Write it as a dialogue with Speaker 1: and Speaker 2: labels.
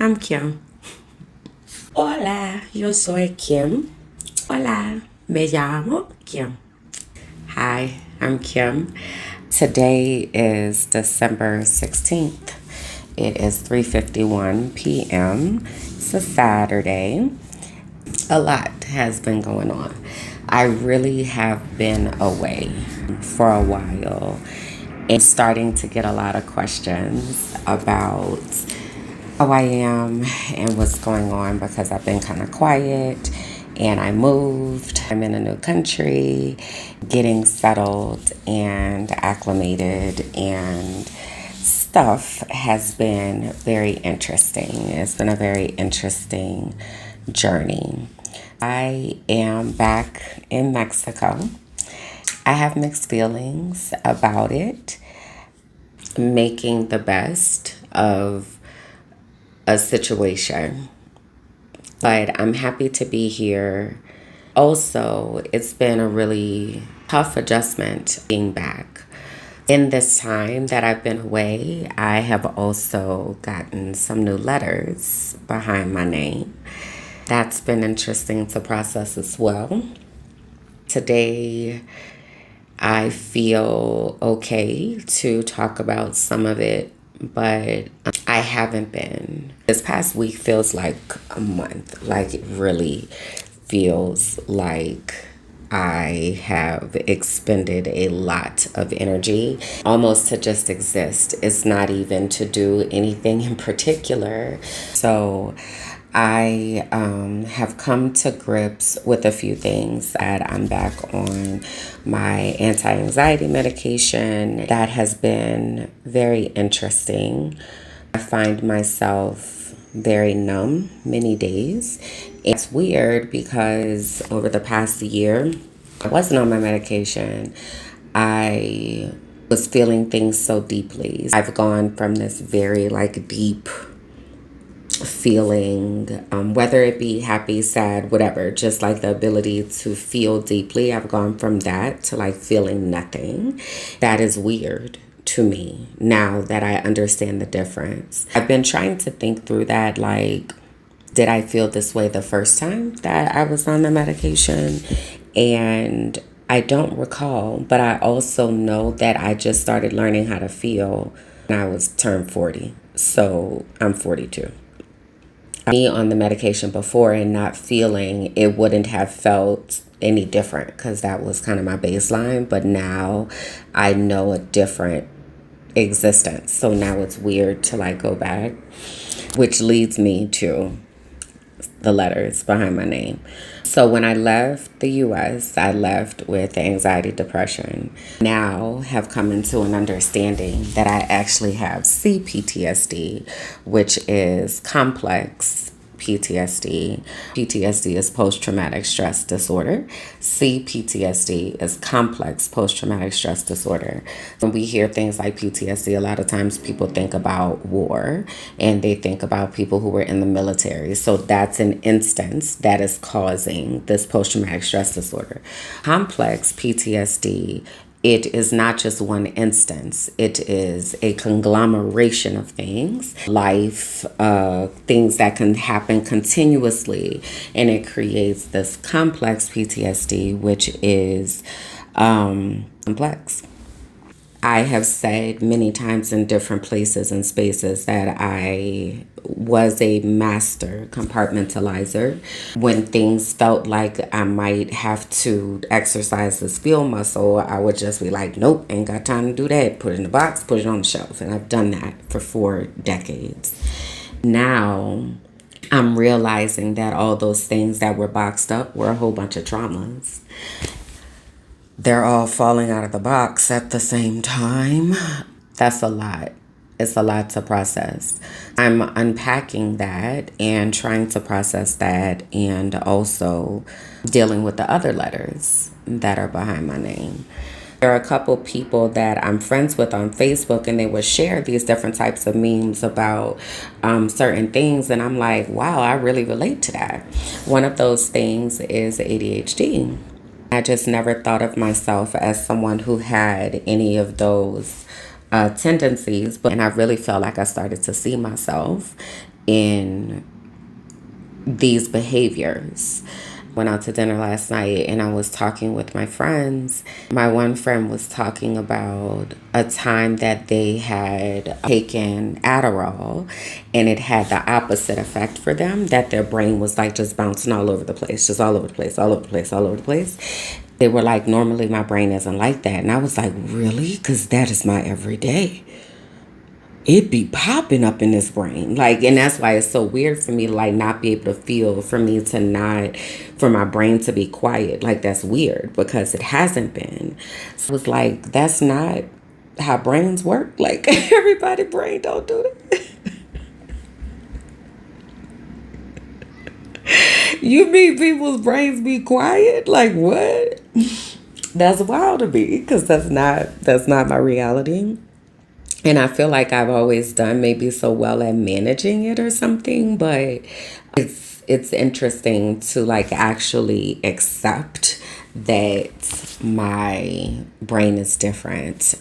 Speaker 1: I'm Kim. Hola, yo soy Kim. Hola, me llamo Kim. Hi, I'm Kim. Today is December 16th. It is 3:51 p.m. It's a Saturday. A lot has been going on. I really have been away for a while and starting to get a lot of questions about how I am and what's going on because I've been kind of quiet and I moved. I'm in a new country, getting settled and acclimated, and stuff has been very interesting. It's been a very interesting journey. I am back in Mexico. I have mixed feelings about it, making the best of a situation. But I'm happy to be here. Also, it's been a really tough adjustment being back. In this time that I've been away, I have also gotten some new letters behind my name. That's been interesting to process as well. Today, I feel okay to talk about some of it, but I haven't been. This past week feels like a month. Like it really feels like I have expended a lot of energy almost to just exist. It's not even to do anything in particular. So I have come to grips with a few things that I'm back on my anti-anxiety medication. That has been very interesting. I find myself very numb many days. It's weird because over the past year, I wasn't on my medication. I was feeling things so deeply. I've gone from this very deep feeling, whether it be happy, sad, whatever, just like the ability to feel deeply. I've gone from that to feeling nothing. That is weird to me now that I understand the difference. I've been trying to think through that, did I feel this way the first time that I was on the medication? And I don't recall, but I also know that I just started learning how to feel when I was turned 40. So I'm 42. Me on the medication before and not feeling it wouldn't have felt any different because that was kind of my baseline. But now I know a different existence. So now it's weird to go back, which leads me to the letters behind my name. So when I left the US, I left with anxiety, depression. Now have come into an understanding that I actually have CPTSD, which is complex PTSD. PTSD is post-traumatic stress disorder. CPTSD is complex post-traumatic stress disorder. When we hear things like PTSD, a lot of times people think about war and they think about people who were in the military. So that's an instance that is causing this post-traumatic stress disorder. Complex PTSD, it is not just one instance. It is a conglomeration of things, things that can happen continuously, and it creates this complex PTSD, which is complex. I have said many times in different places and spaces that I was a master compartmentalizer. When things felt like I might have to exercise this feel muscle, I would just be like, nope, ain't got time to do that. Put it in the box, put it on the shelf. And I've done that for 4 decades. Now I'm realizing that all those things that were boxed up were a whole bunch of traumas. They're all falling out of the box at the same time. That's a lot. It's a lot to process. I'm unpacking that and trying to process that, and also dealing with the other letters that are behind my name. There are a couple people that I'm friends with on Facebook, and they would share these different types of memes about certain things. And I'm like, wow, I really relate to that. One of those things is ADHD. I just never thought of myself as someone who had any of those tendencies, and I really felt like I started to see myself in these behaviors. Went out to dinner last night and I was talking with my friends. My one friend was talking about a time that they had taken Adderall and it had the opposite effect for them, that their brain was like just bouncing all over the place, just all over the place, all over the place, all over the place. They were like, normally my brain isn't like that. And I was like, really? Because that is my everyday. It be popping up in this brain. Like, and that's why it's so weird for me to like not be able to feel, for me to not, for my brain to be quiet. Like, that's weird because it hasn't been. So it was like, that's not how brains work. Like, everybody brain don't do that. You mean people's brains be quiet? Like, what? That's wild to me because that's not my reality. And I feel like I've always done maybe so well at managing it or something, but it's interesting to like actually accept that my brain is different